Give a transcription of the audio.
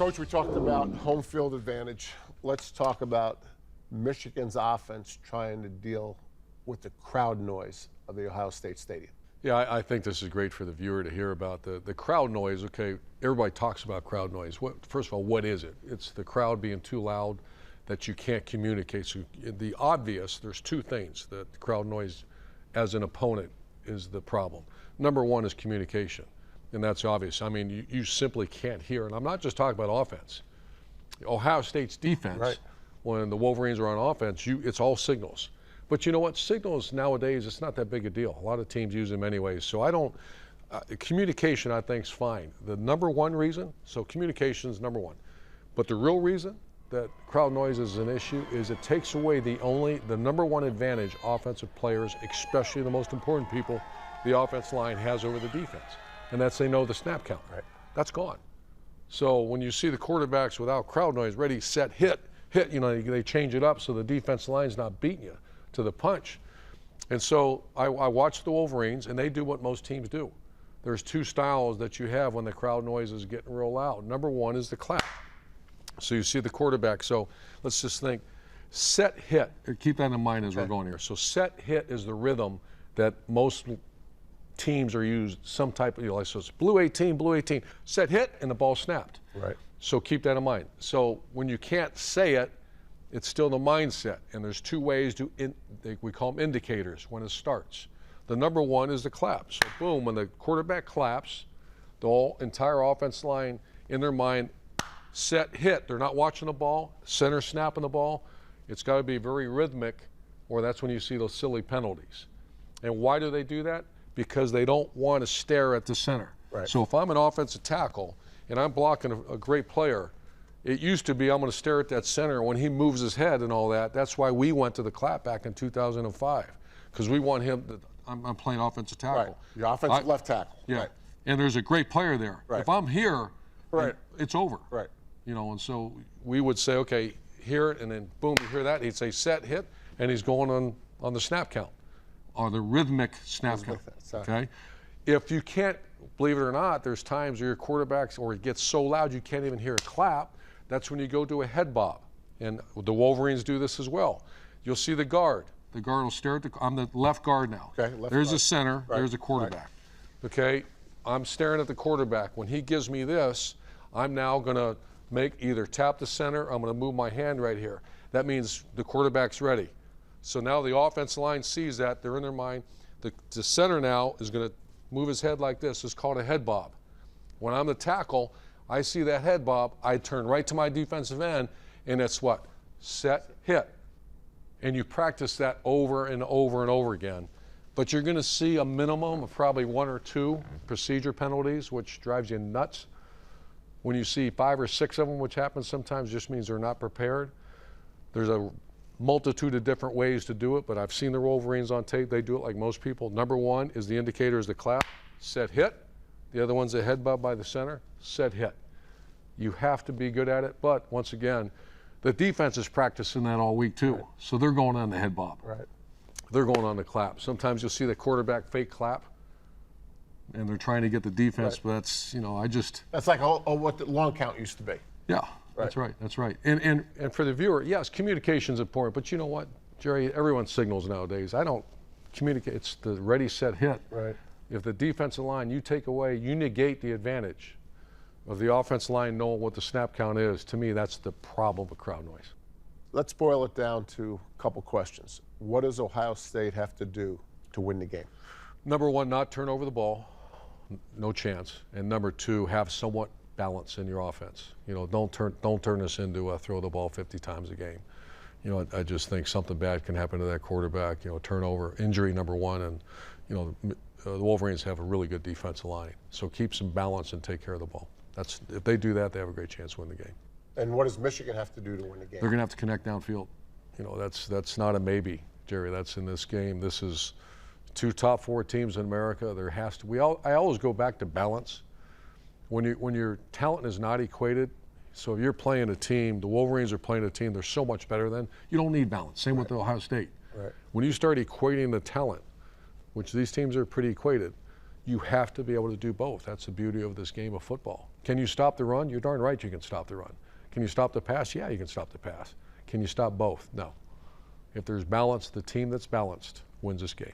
Coach, we talked about home field advantage. Let's talk about Michigan's offense trying to deal with the crowd noise of the Ohio State Stadium. Yeah, I think this is great for the viewer to hear about the crowd noise. Okay, everybody talks about crowd noise. First of all, what is it? It's the crowd being too loud that you can't communicate. So the obvious, there's two things that the crowd noise as an opponent is the problem. Number one is communication, and that's obvious. I mean, you simply can't hear, and I'm not just talking about offense. Ohio State's defense, right, when the Wolverines are on offense, it's all signals. But you know what? Signals nowadays, it's not that big a deal. A lot of teams use them anyways. So I don't, communication I think is fine. The number one reason, so communication is number one. But the real reason that crowd noise is an issue is it takes away the number one advantage offensive players, especially the most important people, the offense line has over the defense. And that's they know the snap count. Right. That's gone. So when you see the quarterbacks without crowd noise, ready, set, hit, you know, they change it up so the defense line's not beating you to the punch. And so I watch the Wolverines, and they do what most teams do. There's two styles that you have when the crowd noise is getting real loud. Number one is the clap. So you see the quarterback. So let's just think, set, hit. Keep that in mind as we're going here. So set, hit is the rhythm that most teams are used, some type of, like, so it's blue 18, set, hit, and the ball snapped. Right. So keep that in mind. So when you can't say it, it's still the mindset, and there's two ways we call them indicators when it starts. The number one is the clap. So boom, when the quarterback claps, the whole entire offense line in their mind, set, hit. They're not watching the ball, center snapping the ball. It's got to be very rhythmic, or that's when you see those silly penalties. And why do they do that? Because they don't want to stare at the center. Right. So if I'm an offensive tackle and I'm blocking a great player, it used to be I'm going to stare at that center when he moves his head and all that. That's why we went to the clap back in 2005, because we want him to, I'm playing offensive tackle. Right. Your offensive left tackle. Yeah. Right. And there's a great player there. Right. If I'm here, right, it's over. Right. You know, and so we would say, okay, hear it, and then boom, you hear that. And he'd say set, hit, and he's going on the snap count, or the rhythmic snap count. Okay. If you can't, believe it or not, there's times where your quarterbacks, or it gets so loud you can't even hear a clap. That's when you go to a head bob. And the Wolverines do this as well. You'll see the guard. The guard will stare at I'm the left guard now. Okay, there's guard. a center, right, there's a quarterback. Right. Okay, I'm staring at the quarterback. When he gives me this, I'm now gonna either tap the center, I'm gonna move my hand right here. That means the quarterback's ready. So now the offense line sees that, they're in their mind. The center now is gonna move his head like this. It's called a head bob. When I'm the tackle, I see that head bob, I turn right to my defensive end, and it's what? Set, hit. And you practice that over and over and over again. But you're gonna see a minimum of probably 1 or 2 procedure penalties, which drives you nuts. When you see 5 or 6 of them, which happens sometimes, just means they're not prepared. There's a multitude of different ways to do it, but I've seen the Wolverines on tape. They do it like most people. Number one is the indicator is the clap, set, hit. The other one's the head bob by the center, set, hit. You have to be good at it, but once again, the defense is practicing that all week too. Right. So they're going on the head bob. Right. They're going on the clap. Sometimes you'll see the quarterback fake clap, and they're trying to get the defense, right, but that's, you know, That's like what the long count used to be. Yeah, right, that's right, that's right. And for the viewer, yes, communication's important, but you know what, Jerry, everyone signals nowadays. I don't communicate, it's the ready, set, hit. Right. If the defensive line, you take away, you negate the advantage of the offense line knowing what the snap count is. To me, that's the problem with crowd noise. Let's boil it down to a couple questions. What does Ohio State have to do to win the game? Number one, not turn over the ball, no chance. And number two, have somewhat balance in your offense. You know, don't turn this into throw the ball 50 times a game. You know, I just think something bad can happen to that quarterback. You know, turnover, injury, number one, and you know, the Wolverines have a really good defensive line. So keep some balance and take care of the ball. If they do that, they have a great chance to win the game. And what does Michigan have to do to win the game? They're going to have to connect downfield. You know, that's not a maybe, Jerry. That's in this game. This is 2 top 4 teams in America. There has to. I always go back to balance. When your talent is not equated, so if you're playing a team, the Wolverines are playing a team they're so much better than, you don't need balance. Same with Ohio State. Right. When you start equating the talent, which these teams are pretty equated, You have to be able to do both. That's the beauty of this game of football. Can you stop the run? You're darn right you can stop the run. Can you stop the pass? Yeah, you can stop the pass. Can you stop both? No. If there's balance, the team that's balanced wins this game.